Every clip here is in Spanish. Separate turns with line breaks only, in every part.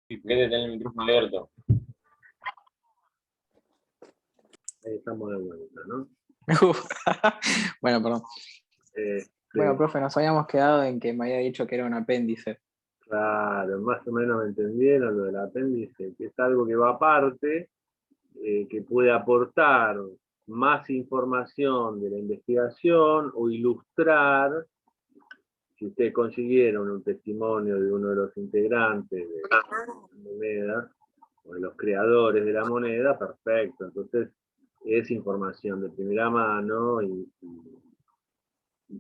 ¿Y por qué te tenés el micrófono abierto?
Ahí estamos de vuelta, ¿no?
Bueno, perdón. Bueno, profe, nos habíamos quedado en que me había dicho que era un apéndice.
Claro, más o menos me entendieron lo del apéndice, que es algo que va aparte, que puede aportar más información de la investigación o ilustrar, si ustedes consiguieron un testimonio de uno de los integrantes de la moneda, o de los creadores de la moneda, perfecto. Entonces, es información de primera mano y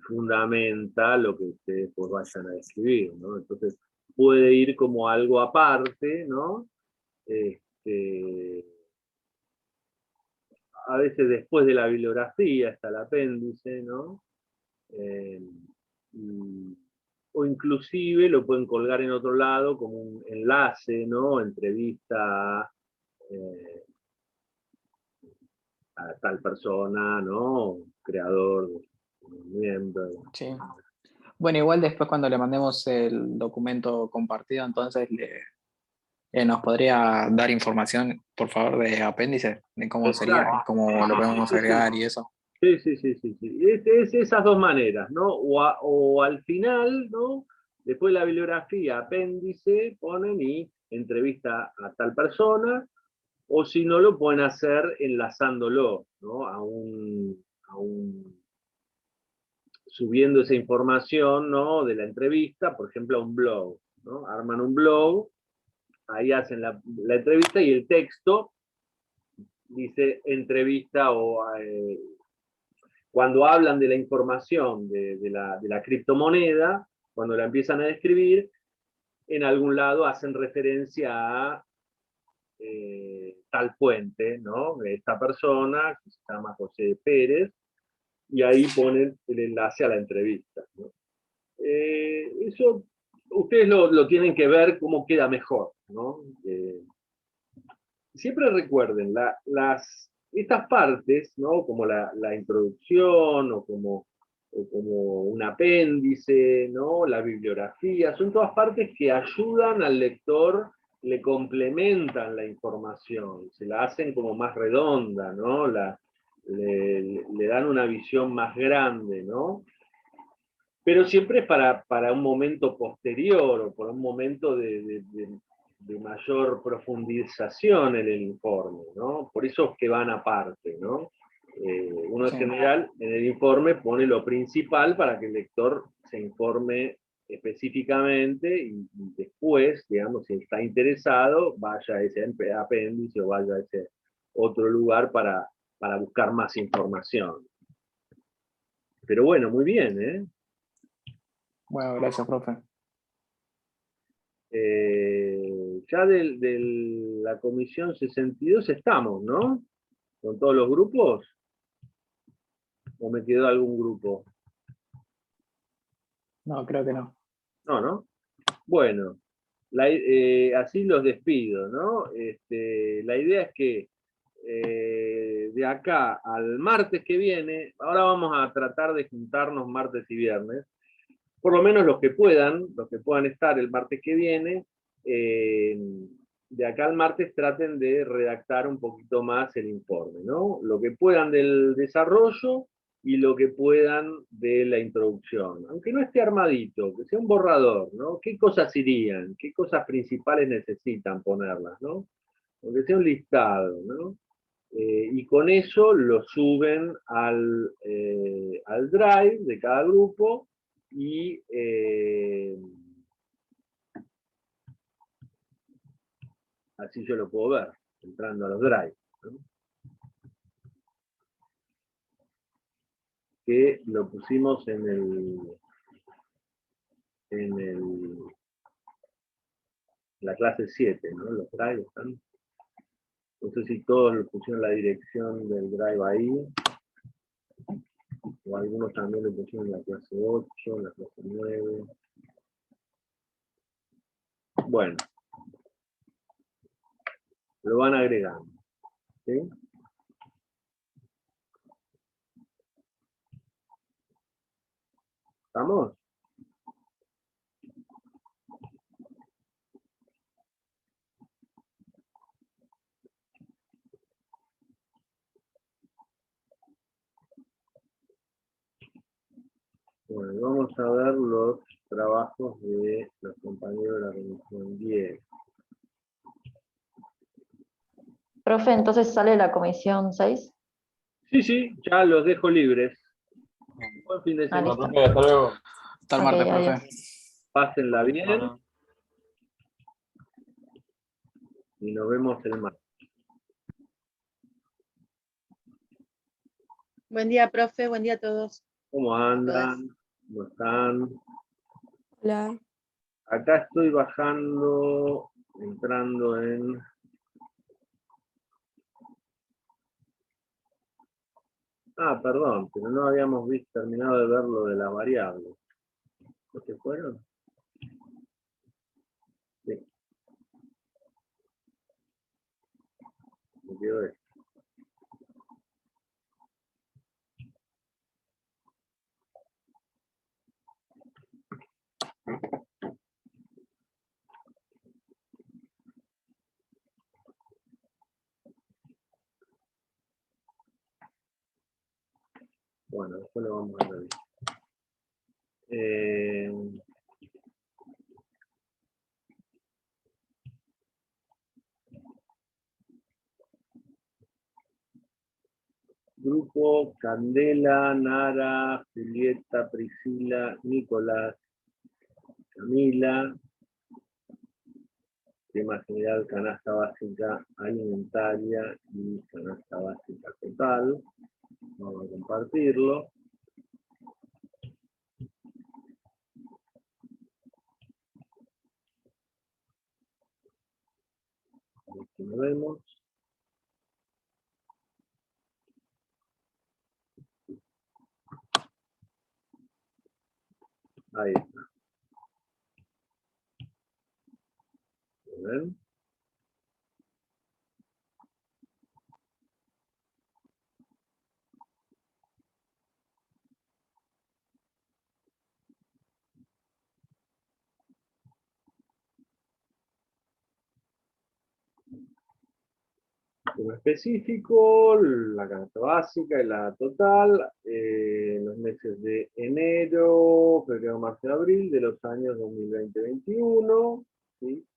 fundamenta lo que ustedes pues vayan a escribir, ¿no? Entonces, puede ir como algo aparte, ¿no? A veces después de la bibliografía está el apéndice, ¿no? Eh, o inclusive lo pueden colgar en otro lado como un enlace, ¿no? Entrevista eh, a tal persona, ¿no? Creador, miembro.
Sí. Bueno, igual después cuando le mandemos el documento compartido, entonces nos podría dar información, por favor, de apéndice, de cómo sería,
Exacto.
cómo lo podemos agregar y eso.
Sí, sí, sí, sí, sí. Es esas dos maneras, ¿no? O al final, ¿no? Después de la bibliografía, apéndice, ponen y entrevista a tal persona, o si no, lo pueden hacer enlazándolo, ¿no? Subiendo esa información, ¿no? De la entrevista, por ejemplo, a un blog, ¿no? Arman un blog, ahí hacen la entrevista y el texto dice entrevista cuando hablan de la información de la criptomoneda, cuando la empiezan a describir, en algún lado hacen referencia a tal fuente, ¿no? De esta persona, que se llama José Pérez, y ahí ponen el enlace a la entrevista, ¿no? Eso ustedes lo tienen que ver cómo queda mejor, ¿no? Siempre recuerden, estas partes, ¿no? Como la introducción o como un apéndice, ¿no? La bibliografía, son todas partes que ayudan al lector, le complementan la información, se la hacen como más redonda, ¿no? Le dan una visión más grande, ¿no? Pero siempre es para un momento posterior o por un momento de mayor profundización en el informe, ¿no? Por eso es que van aparte, ¿no? Uno en general en el informe pone lo principal para que el lector se informe específicamente y después, digamos, si está interesado, vaya a ese apéndice o vaya a ese otro lugar para buscar más información. Pero bueno, muy bien, ¿eh?
Bueno, gracias, profe.
Ya de la comisión 62 estamos, ¿no? Con todos los grupos. ¿O me quedó algún grupo?
No, creo que no.
No, ¿no? Bueno, así los despido, ¿no? La idea es que de acá al martes que viene, ahora vamos a tratar de juntarnos martes y viernes, por lo menos los que puedan estar el martes que viene, de acá al martes traten de redactar un poquito más el informe, ¿no? Lo que puedan del desarrollo y lo que puedan de la introducción. Aunque no esté armadito, que sea un borrador, ¿no? ¿Qué cosas irían? ¿Qué cosas principales necesitan ponerlas, ¿no? Aunque sea un listado, ¿no? Y con eso lo suben al Drive de cada grupo y así yo lo puedo ver, entrando a los Drive, ¿no? Que lo pusimos la clase 7, ¿no? Los Drive están. No sé si todos le pusieron la dirección del Drive ahí, o algunos también le pusieron la clase 8, la clase 9. Bueno, lo van agregando, ¿sí? ¿Estamos? vamos a ver los trabajos de los compañeros de la comisión 10.
Profe, entonces sale la comisión 6.
Sí, sí, ya los dejo libres. Buen fin de
Ah,
semana.
listo.
Profe, hasta luego.
Hasta el
Ok,
martes, profe.
adiós.
Pásenla bien
Bueno.
y nos vemos el martes.
Buen día, profe. Buen día a todos.
¿Cómo andan? ¿Cómo están?
Hola.
Acá estoy bajando, entrando en... Ah, perdón, pero no habíamos terminado de ver lo de las variables. ¿No se fueron? Sí. Me quedó esto. Bueno, después lo vamos a revisar. Grupo Candela, Nara, Julieta, Priscila, Nicolás, Camila. Tema general, canasta básica alimentaria y canasta básica total. Vamos a compartirlo. Aquí lo vemos. Ahí está. ¿Lo ven? Como específico, la canasta básica y la total, los meses de enero, febrero, marzo y abril de los años 2020-21, ¿sí?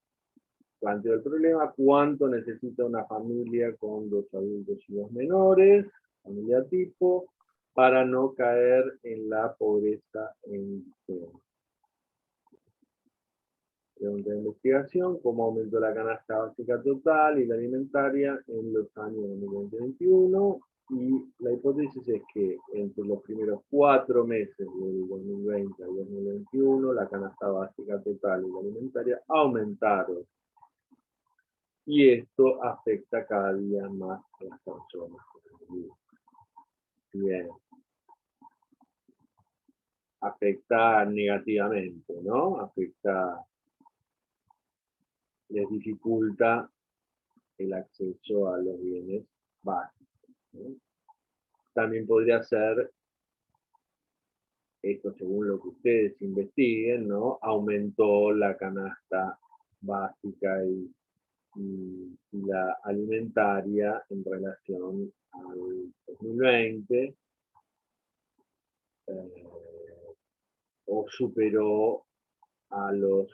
Planteo el problema, ¿cuánto necesita una familia con 2 adultos y 2 menores, familia tipo, para no caer en la pobreza en extremo? Pregunta de investigación, ¿cómo aumentó la canasta básica total y la alimentaria en los años 2020-2021? Y la hipótesis es que entre los primeros 4 meses del 2020 al 2021, la canasta básica total y la alimentaria aumentaron. Y esto afecta cada día más a las personas. Bien. Afecta negativamente, ¿no? Afecta, les dificulta el acceso a los bienes básicos, ¿no? También podría ser, esto según lo que ustedes investiguen, ¿no? Aumentó la canasta básica y la alimentaria en relación al 2020, o superó a los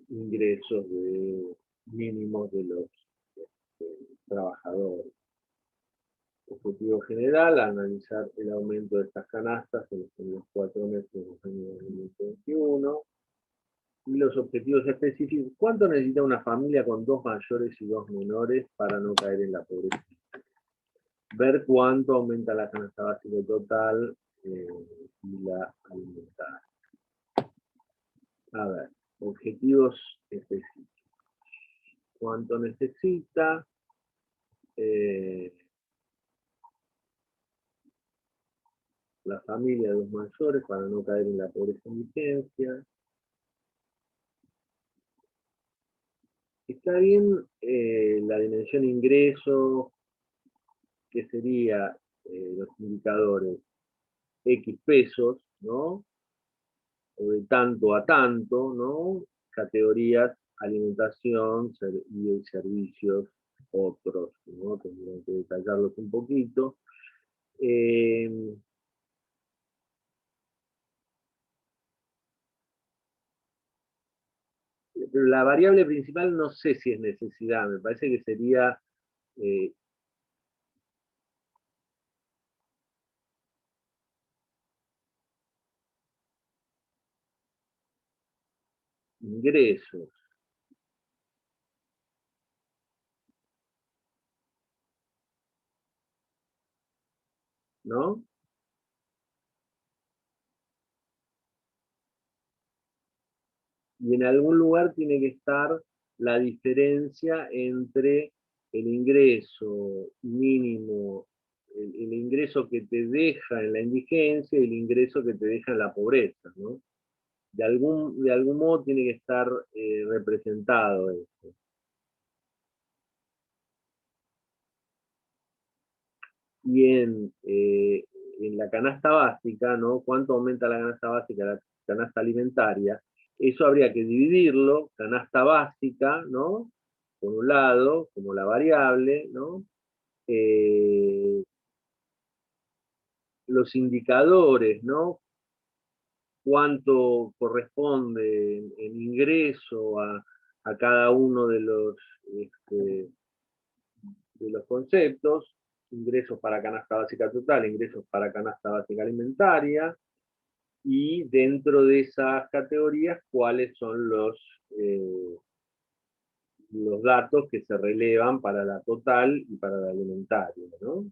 ingresos mínimos de los trabajadores. Objetivo general, analizar el aumento de estas canastas en los primeros 4 meses de los años 2021. Y los objetivos específicos, ¿cuánto necesita una familia con 2 mayores y 2 menores para no caer en la pobreza? Ver cuánto aumenta la canasta básica total y la alimentaria. A ver, objetivos específicos. ¿Cuánto necesita? La familia de los mayores para no caer en la pobreza en vigencia. Está bien la dimensión ingreso, que sería los indicadores X pesos, ¿no? O de tanto a tanto, ¿no? Categorías alimentación y servicios otros, ¿no? Tendrían que detallarlos un poquito. Pero la variable principal no sé si es necesidad, me parece que sería ingresos, ¿no? Y en algún lugar tiene que estar la diferencia entre el ingreso mínimo, el ingreso que te deja en la indigencia y el ingreso que te deja en la pobreza, ¿no? De algún modo tiene que estar representado eso. Y en la canasta básica, ¿no? ¿Cuánto aumenta la canasta básica, la canasta alimentaria? Eso habría que dividirlo, canasta básica, ¿no? Por un lado, como la variable, ¿no? Eh, los indicadores, ¿no? Cuánto corresponde en ingreso a cada uno este, de los conceptos, ingresos para canasta básica total, ingresos para canasta básica alimentaria, y dentro de esas categorías, cuáles son los datos que se relevan para la total y para la alimentaria, ¿no?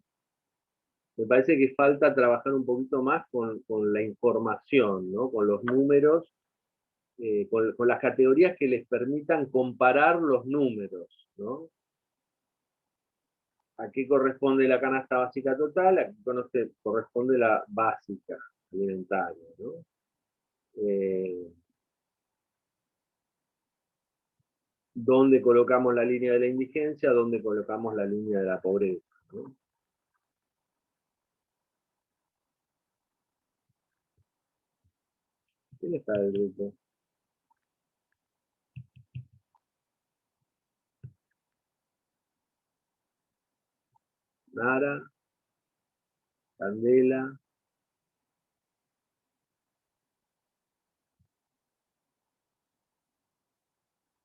Me parece que falta trabajar un poquito más con la información, ¿no? Con los números, con las categorías que les permitan comparar los números, ¿no? ¿A qué corresponde la canasta básica total? ¿A qué corresponde la básica alimentaria, ¿no? Eh, ¿Dónde colocamos la línea de la indigencia? ¿Dónde colocamos la línea de la pobreza, ¿no? ¿Quién está del grupo? Nara, Candela,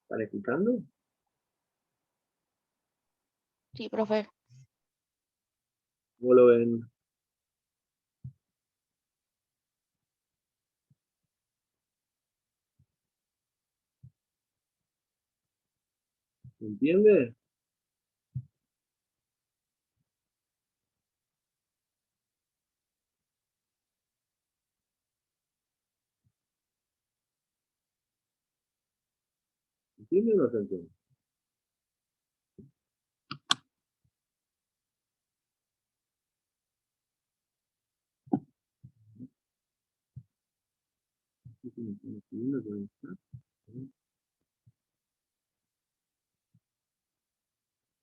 ¿están escuchando?
Sí, profe.
¿Cómo lo ven? ¿Se entiende? ¿Se entiende o no se entiende?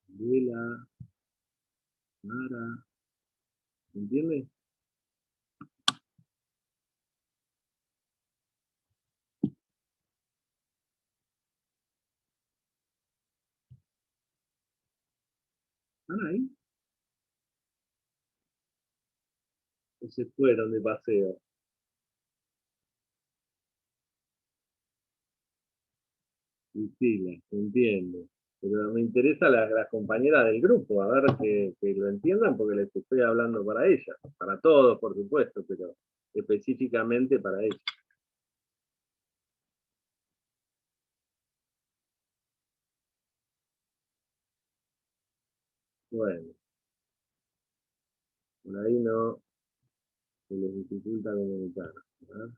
Candela, Nara, ¿se entiende? ¿Están ahí? ¿O se fueron de paseo? Sí, se entiende. Pero me interesa las compañeras del grupo, a ver que lo entiendan, porque les estoy hablando para ellas, para todos, por supuesto, pero específicamente para ellas. Bueno, por ahí no se les dificulta comunicar, ¿verdad?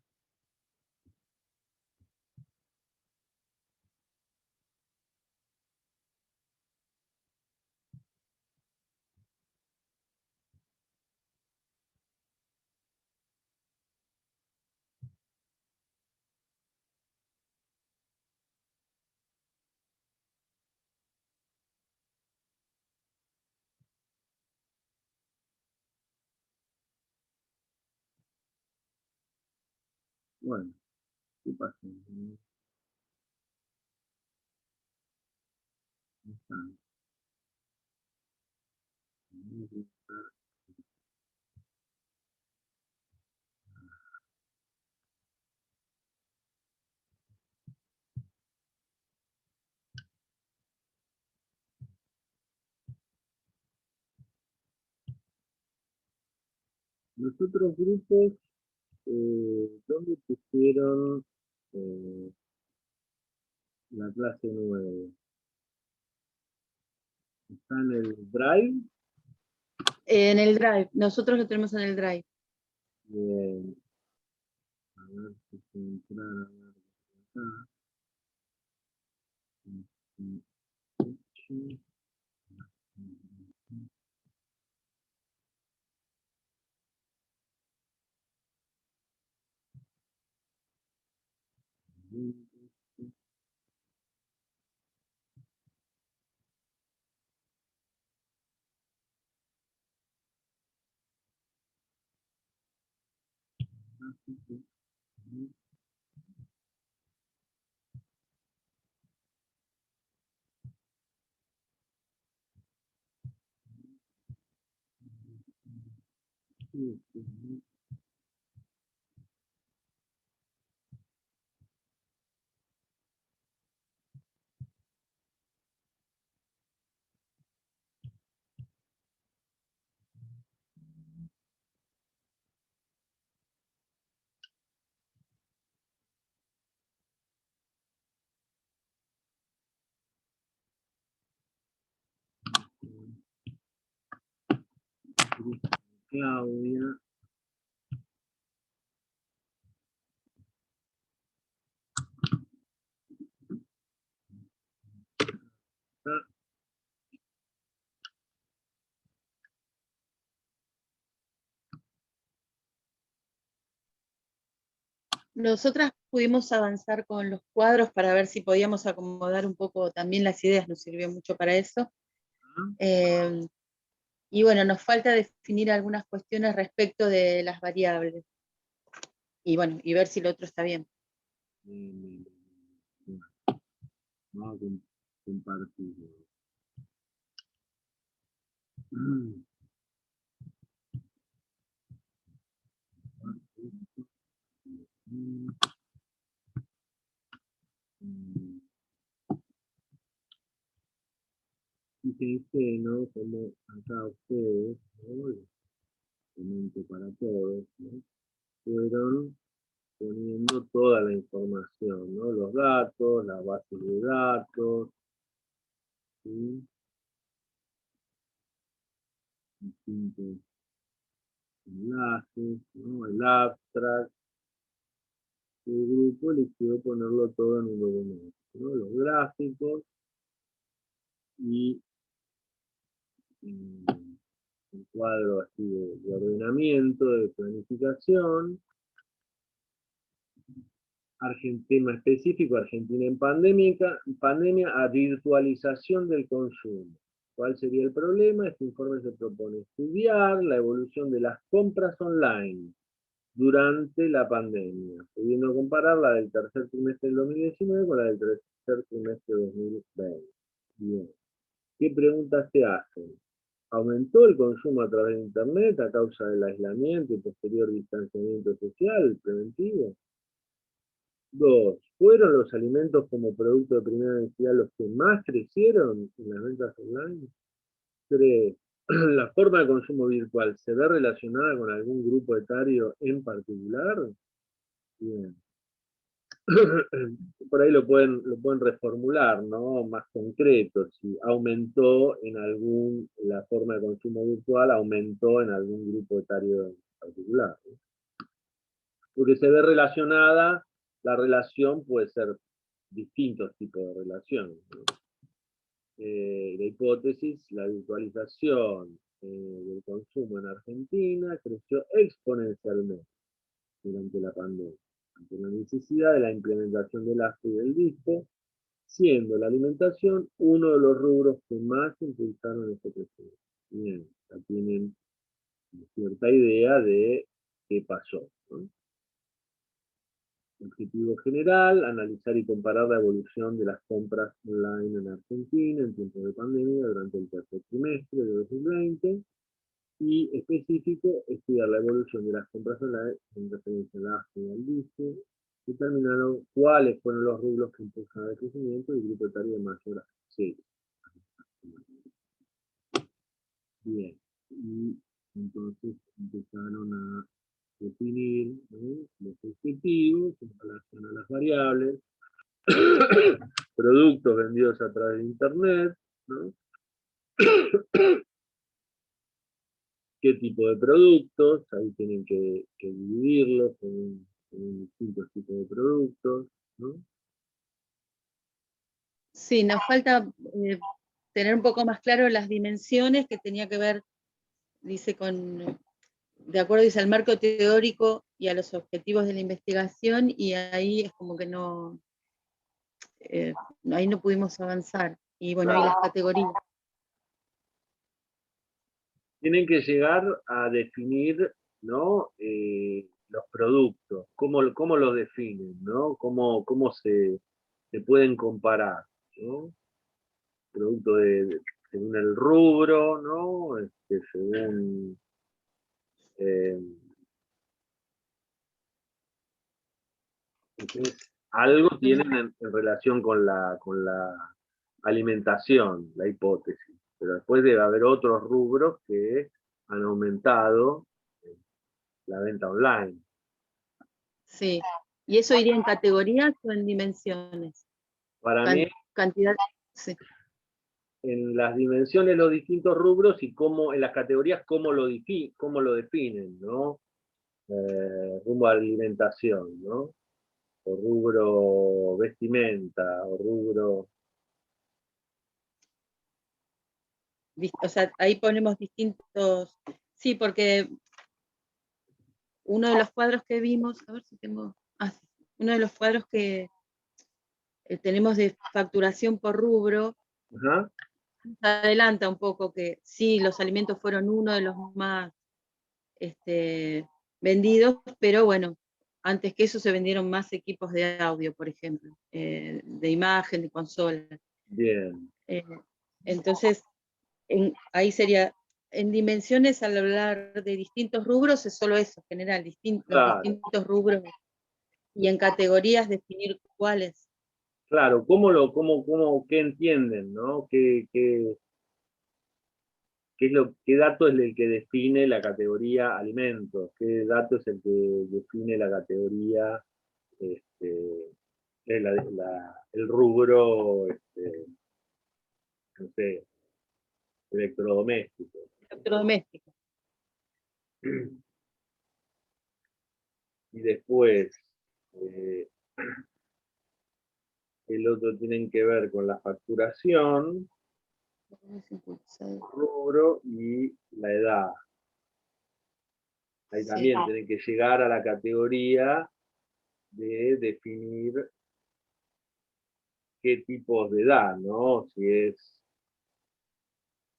Bueno, ¿qué pasa? No están. Los otros grupos, ¿dónde pusieron la clase 9? ¿Está en el Drive?
En el Drive, nosotros lo tenemos en el Drive.
Bien. A ver si puedo entrar a ver acá. Claudia.
Nosotras pudimos avanzar con los cuadros para ver si podíamos acomodar un poco también las ideas, nos sirvió mucho para eso. Y bueno, nos falta definir algunas cuestiones respecto de las variables. Y bueno, y ver si lo otro está bien.
Vamos a compartir. Fíjense, ¿no? Como acá ustedes, ¿no? Les comento para todos, ¿no? Fueron poniendo toda la información, ¿no? Los datos, las bases de datos, ¿sí? Distintos enlaces, ¿no? El abstract. El grupo eligió ponerlo todo en un documento, ¿no? Los gráficos y un cuadro así de ordenamiento, de planificación. Tema específico, Argentina en pandemia a virtualización del consumo. ¿Cuál sería el problema? Este informe se propone estudiar la evolución de las compras online durante la pandemia, pudiendo comparar la del tercer trimestre del 2019 con la del tercer trimestre de 2020. Bien. ¿Qué preguntas se hacen? ¿Aumentó el consumo a través de Internet a causa del aislamiento y posterior distanciamiento social preventivo? 2. ¿Fueron los alimentos como producto de primera necesidad los que más crecieron en las ventas online? 3. ¿La forma de consumo virtual se ve relacionada con algún grupo etario en particular? Bien. Por ahí lo pueden reformular, ¿no? Más concreto, si aumentó la forma de consumo virtual aumentó en algún grupo etario en particular, ¿no? Porque se ve relacionada, la relación puede ser distintos tipos de relaciones, ¿no? La hipótesis, la virtualización del consumo en Argentina creció exponencialmente durante la pandemia, ante la necesidad de la implementación del ASCII y del disco, siendo la alimentación uno de los rubros que más impulsaron este crecimiento. Bien, ya tienen cierta idea de qué pasó, ¿no? Objetivo general, analizar y comparar la evolución de las compras online en Argentina en tiempos de pandemia durante el tercer trimestre de 2020, y específico, estudiar la evolución de las compras online en referencia al ASCII y al DICE, determinaron cuáles fueron los rubros que impulsaron el crecimiento del grupo etario de mayor acceso. Bien. Y Entonces empezaron a definir, ¿no?, los objetivos en relación a las variables, productos vendidos a través de Internet, ¿no?, qué tipo de productos, ahí tienen que dividirlos en distintos tipos de productos, ¿no?
Sí, nos falta tener un poco más claro las dimensiones que tenía que ver, dice, de acuerdo, dice, al marco teórico y a los objetivos de la investigación, y ahí es como que ahí no pudimos avanzar. Y bueno, hay las categorías.
Tienen que llegar a definir, ¿no?, los productos, cómo los definen, ¿no? Cómo se pueden comparar, ¿no? Producto según el rubro, ¿no? Según entonces, algo tienen en relación con la alimentación, la hipótesis, pero después debe haber otros rubros que han aumentado la venta online.
Sí. ¿Y eso iría en categorías o en dimensiones?
Para mí,
Cantidad. Sí.
en las dimensiones, los distintos rubros y cómo, en las categorías, cómo lo definen, ¿no? Rumbo a alimentación, ¿no? O rubro vestimenta, o rubro...
O sea, ahí ponemos distintos. Sí, porque uno de los cuadros que vimos, a ver si tengo. Sí, uno de los cuadros que tenemos de facturación por rubro,
Ajá.
adelanta un poco que sí, los alimentos fueron uno de los más vendidos, pero bueno, antes que eso se vendieron más equipos de audio, por ejemplo, de imagen, de consola.
Bien.
Entonces, ahí sería, en dimensiones, al hablar de distintos rubros, es solo eso, general,
Claro.
distintos rubros, y en categorías definir cuáles.
Claro, qué entienden, ¿no? ¿Qué dato es el que define la categoría alimentos? ¿Qué dato es el que define la categoría, el rubro, no sé, electrodoméstico?
Electrodomésticos.
Y después, el otro tienen que ver con la facturación, rubro y la edad. Ahí también tienen que llegar a la categoría de definir qué tipos de edad, ¿no? Si es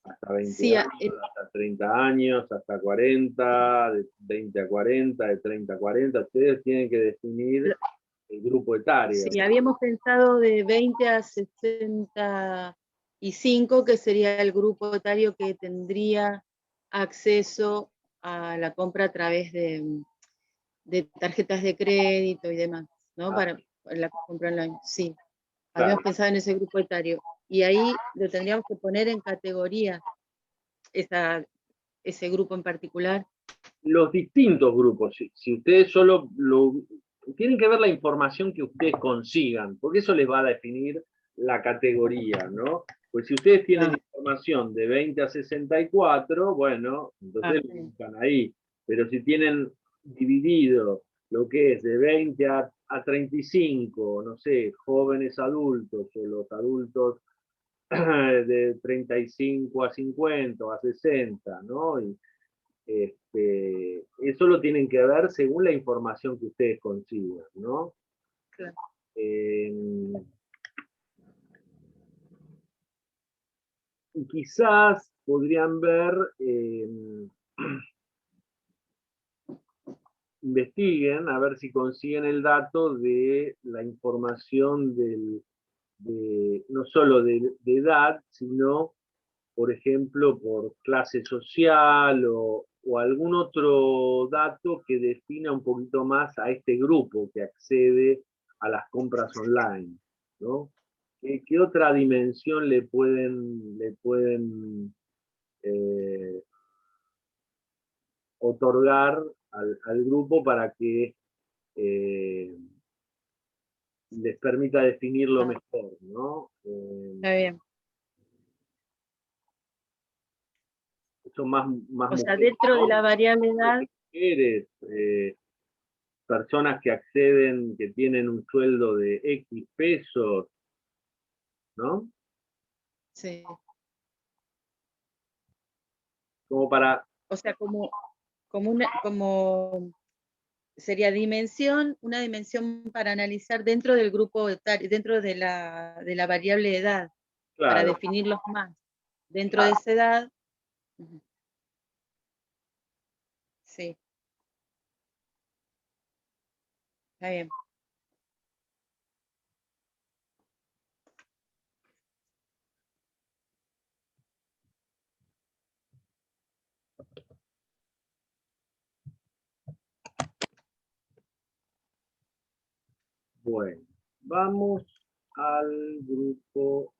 hasta 20 años, hasta 30 años, hasta 40, de 20 a 40, de 30 a 40. Ustedes tienen que definir el grupo etario.
Sí, habíamos pensado de 20 a 65, que sería el grupo etario que tendría acceso a la compra a través de tarjetas de crédito y demás, ¿no? Para la compra online, sí. Habíamos pensado en ese grupo etario. Y ahí lo tendríamos que poner en categoría, ese grupo en particular.
Los distintos grupos, si ustedes solo tienen que ver la información que ustedes consigan, porque eso les va a definir la categoría, ¿no? Pues si ustedes tienen información de 20 a 64, bueno, entonces lo buscan ahí. Pero si tienen dividido lo que es de 20 a 35, no sé, jóvenes adultos, o los adultos de 35 a 50 o a 60, ¿no? Eso lo tienen que ver según la información que ustedes consigan, ¿no?
Claro.
Y quizás podrían ver, investiguen a ver si consiguen el dato de la información no solo de edad, sino, por ejemplo, por clase social o algún otro dato que defina un poquito más a este grupo que accede a las compras online, ¿no? ¿Qué otra dimensión le pueden otorgar al grupo para que les permita definirlo mejor, ¿no?
Está bien.
Son más
O sea,
mujeres,
dentro de
¿no?
la variable edad,
Mujeres, personas que acceden, que tienen un sueldo de X pesos, ¿no?
sí.
Como para,
O sea, como sería una dimensión para analizar dentro del grupo etario, dentro de la variable edad, para
claro,
definirlos más. Dentro de esa edad, ujú, sí, está bien.
bueno, vamos al grupo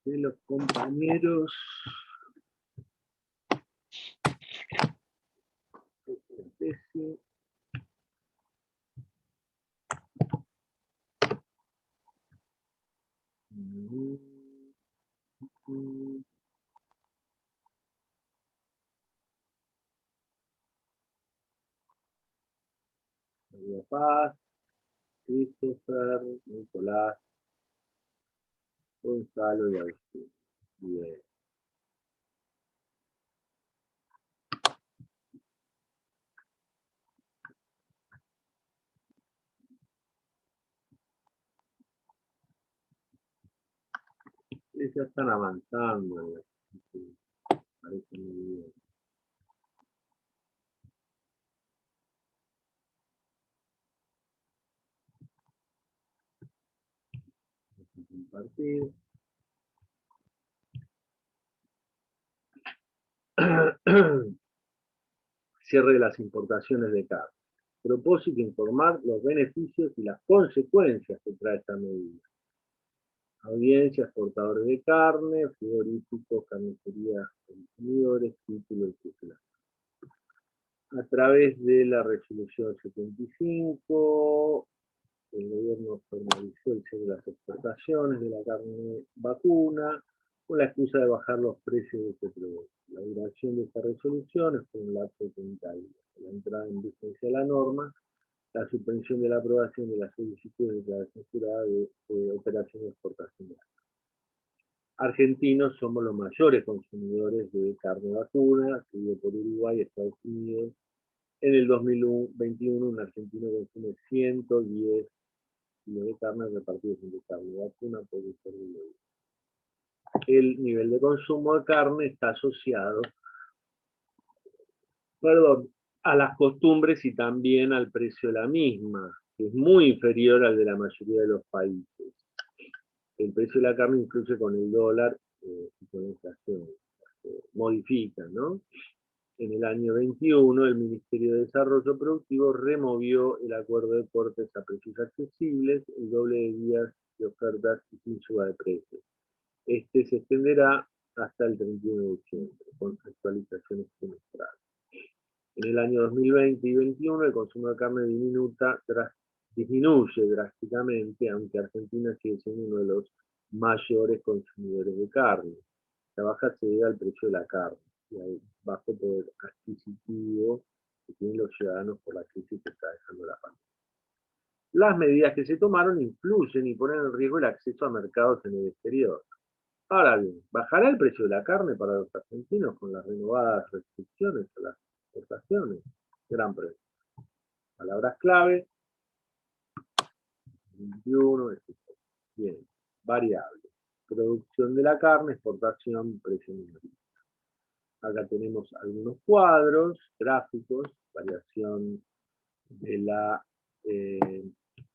de los compañeros. Especie. María Paz, Christopher, Nicolás, Gonzalo y Agustín. Bien. Ya están avanzando. Parece muy bien. Compartir. Cierre de las importaciones de carne. Propósito: informar los beneficios y las consecuencias que trae esta medida. Audiencia: exportadores de carne, frigoríficos, carnicerías, consumidores, título, etc. A través de la resolución 75, el gobierno formalizó el cierre de las exportaciones de la carne vacuna con la excusa de bajar los precios de este producto. La duración de esta resolución es por un lapso de 30 días. La entrada en vigencia de la norma, la suspensión de la aprobación de la solicitud de declaración jurada de operación de exportación de la carne. Argentinos somos los mayores consumidores de carne vacuna, seguido por Uruguay y Estados Unidos. En el 2021, un argentino consume 110 kilos de carne repartidos entre carne vacuna, pollo y cerdo. El nivel de consumo de carne está asociado, a las costumbres y también al precio de la misma, que es muy inferior al de la mayoría de los países. El precio de la carne incluye con el dólar y con la inflación, modifica, ¿no? En el año 21, el Ministerio de Desarrollo Productivo removió el acuerdo de cortes a precios accesibles, el doble de días de ofertas y sin suba de precios. Este se extenderá hasta el 31 de diciembre, con actualizaciones trimestrales. En el año 2020 y 2021, el consumo de carne disminuye drásticamente, aunque Argentina sigue siendo uno de los mayores consumidores de carne. La baja se debe al precio de la carne y al bajo poder adquisitivo que tienen los ciudadanos por la crisis que está dejando la pandemia. Las medidas que se tomaron influyen y ponen en riesgo el acceso a mercados en el exterior. Ahora bien, ¿bajará el precio de la carne para los argentinos con las renovadas restricciones a las exportaciones? Gran pregunta. Palabras clave: 21, bien, variable. Producción de la carne, exportación, precio minorista. Acá tenemos algunos cuadros, gráficos, variación de la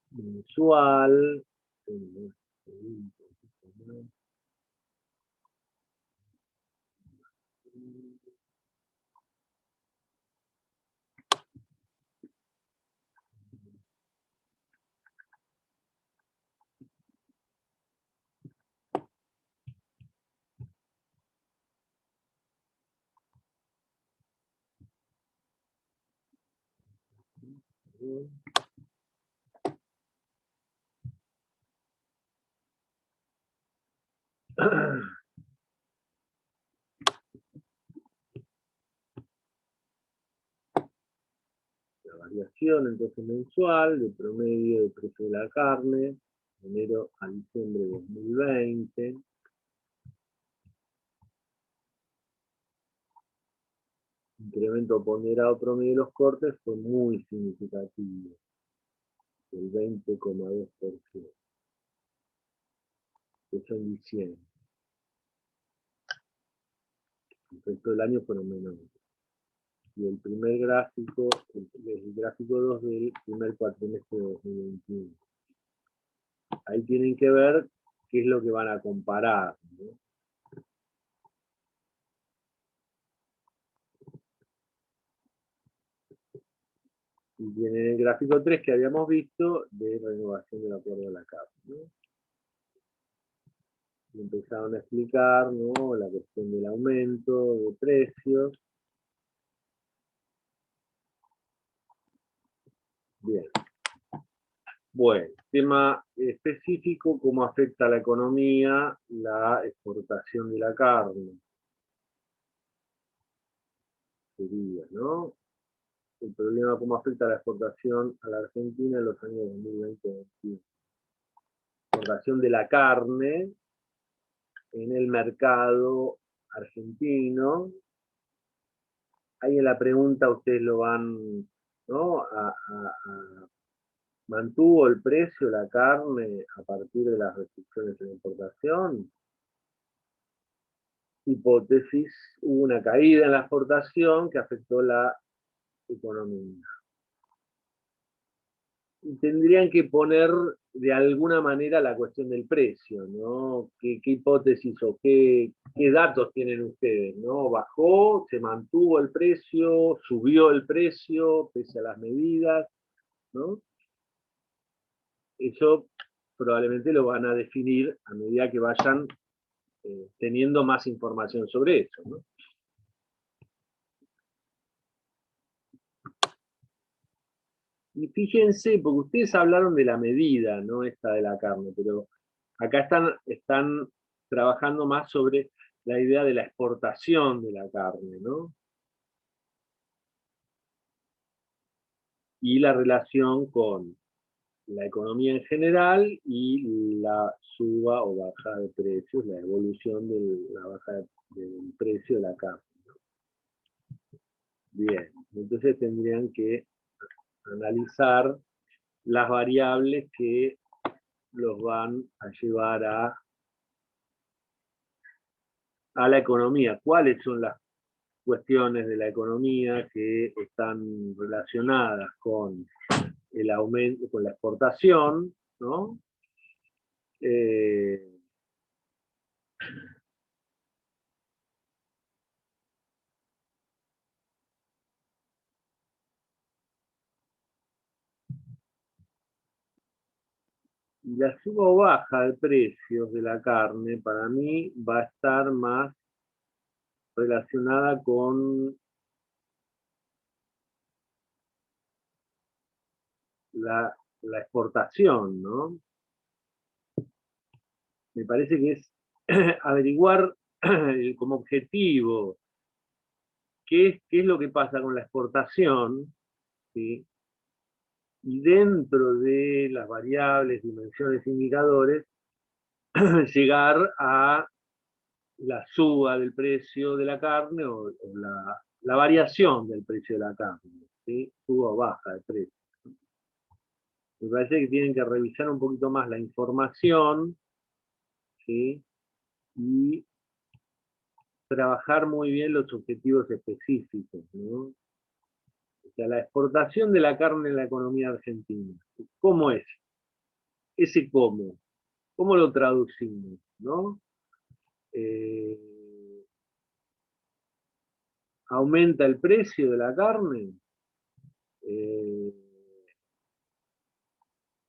mensual. ¿no? La variación entonces mensual de promedio de precio de la carne, de enero a diciembre de 2020. Incremento ponderado promedio de los cortes fue muy significativo, el 20,2%. Eso en diciembre. El resto del año fueron menores. Y el primer gráfico, el gráfico 2 del primer cuatrimestre de 2021. Ahí tienen que ver qué es lo que van a comparar, ¿no? Y tienen el gráfico 3 que habíamos visto de renovación del acuerdo de la CAP, ¿no? Y empezaron a explicar, ¿no?, la cuestión del aumento de precios. Bien. Bueno, tema específico, cómo afecta a la economía la exportación de la carne. Sería, ¿no? El problema, cómo afecta la exportación a la Argentina en los años 2020-2021. Exportación de la carne en el mercado argentino. Ahí en la pregunta ustedes lo van, ¿no?, ¿mantuvo el precio de la carne a partir de las restricciones de la importación? Hipótesis, hubo una caída en la exportación que afectó la economía. Y tendrían que poner de alguna manera la cuestión del precio, ¿no? ¿Qué hipótesis o qué datos tienen ustedes, ¿no? ¿Bajó, se mantuvo el precio, subió el precio pese a las medidas, ¿no? Eso probablemente lo van a definir a medida que vayan teniendo más información sobre eso, ¿no? Y fíjense, porque ustedes hablaron de la medida, no esta de la carne, pero acá están trabajando más sobre la idea de la exportación de la carne, ¿no? Y la relación con la economía en general y la suba o baja de precios, la evolución de la baja del precio de la carne, ¿no? Bien, entonces tendrían que analizar las variables que los van a llevar a la economía. ¿Cuáles son las cuestiones de la economía que están relacionadas con el aumento, con la exportación, ¿no? Y la suba o baja de precios de la carne, para mí, va a estar más relacionada con la exportación, ¿no? Me parece que es averiguar como objetivo qué es lo que pasa con la exportación, ¿sí? Y dentro de las variables, dimensiones, indicadores, llegar a la suba del precio de la carne o la variación del precio de la carne, ¿sí? Suba o baja de precio. Me parece que tienen que revisar un poquito más la información, ¿sí? Y trabajar muy bien los objetivos específicos, ¿no? O sea, la exportación de la carne en la economía argentina. ¿Cómo es? Ese ¿cómo lo traducimos, ¿no? ¿Aumenta el precio de la carne?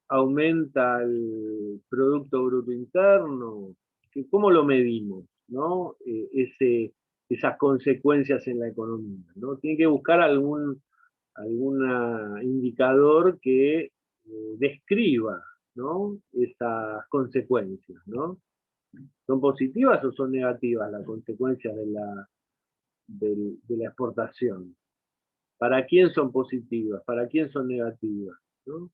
¿Aumenta el Producto Bruto Interno? ¿Cómo lo medimos, ¿no? Esas consecuencias en la economía, ¿no? Tiene que buscar algún indicador que describa, ¿no?, esas consecuencias, ¿no? ¿Son positivas o son negativas las consecuencias de la exportación? ¿Para quién son positivas? ¿Para quién son negativas? ¿No?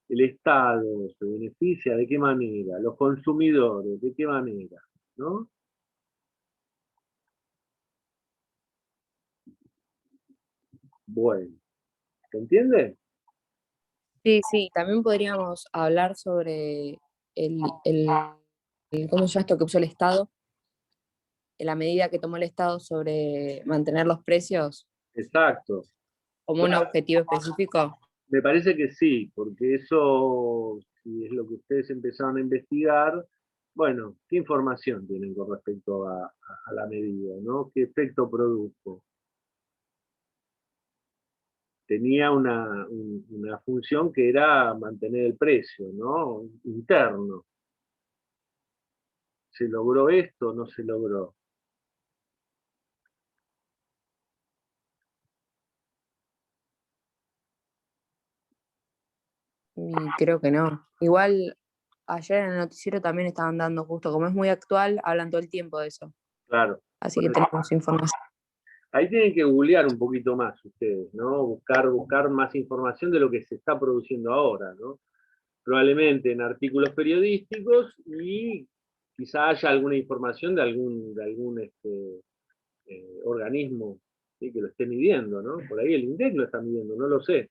¿El Estado se beneficia? ¿De qué manera? ¿Los consumidores? ¿De qué manera? ¿No? Bueno, ¿se entiende?
Sí, sí, también podríamos hablar sobre ¿cómo se llama esto que puso el Estado? La medida que tomó el Estado sobre mantener los precios
Exacto.
como un objetivo específico.
Me parece que sí, porque eso, si es lo que ustedes empezaron a investigar, bueno, ¿qué información tienen con respecto a la medida, ¿no? ¿Qué efecto produjo? Tenía una función que era mantener el precio, ¿no?, interno. ¿Se logró esto o no se logró?
Y creo que no. Igual ayer en el noticiero también estaban dando justo, como es muy actual, hablan todo el tiempo de eso.
Claro.
Así que tenemos información.
Ahí tienen que googlear un poquito más ustedes, ¿no? Buscar más información de lo que se está produciendo ahora, ¿no? Probablemente en artículos periodísticos y quizá haya alguna información de algún organismo, ¿sí?, que lo esté midiendo, ¿no? Por ahí el INDEC lo está midiendo, no lo sé.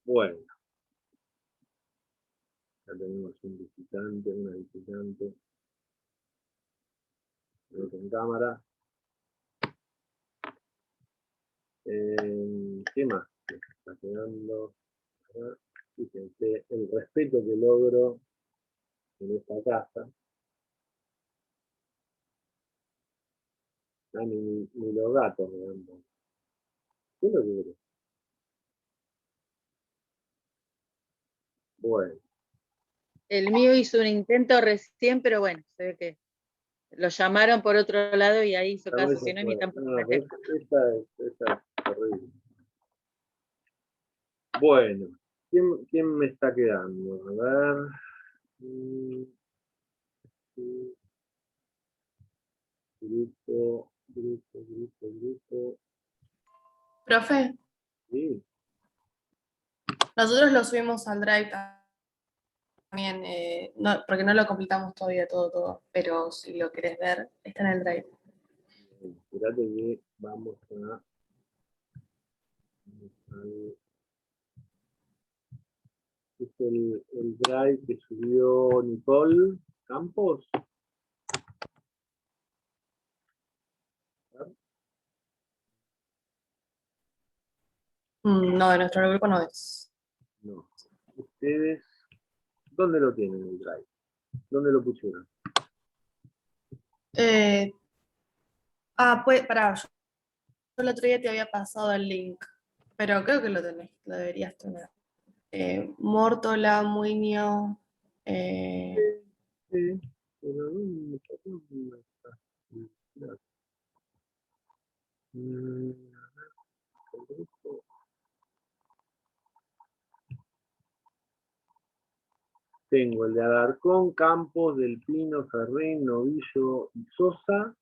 Bueno, ya tenemos un visitante, una visitante. Creo que en cámara. ¿Qué más me está quedando? Fíjense el respeto que logro en esta casa. Ni los gatos me dan bola. ¿Qué es lo que querés? Bueno,
El mío hizo un intento recién, pero bueno, se ve que lo llamaron por otro lado y ahí hizo
la
caso,
mesa
si no ni
fue.
tampoco
No,
me
pero
deja.
esta es horrible. Bueno, ¿quién me está quedando? A ver. Mm, sí, grupo.
Profe,
Sí,
nosotros lo subimos al Drive también, porque no lo completamos todavía todo, pero si lo querés ver, está en el Drive.
espérate que vamos es el drive que subió Nicole Campos.
No, de nuestro grupo no es.
No. Ustedes, ¿dónde lo tienen el drive? ¿Dónde lo pusieron?
Pues, pará, yo el otro día te había pasado el link, pero creo que lo tenés, lo deberías tener. Mórtola, Muñoz,
Sí, pero no está. Mm, Tengo el de Alarcón, Campos, Del Pino, Ferrín, Novillo y Sosa.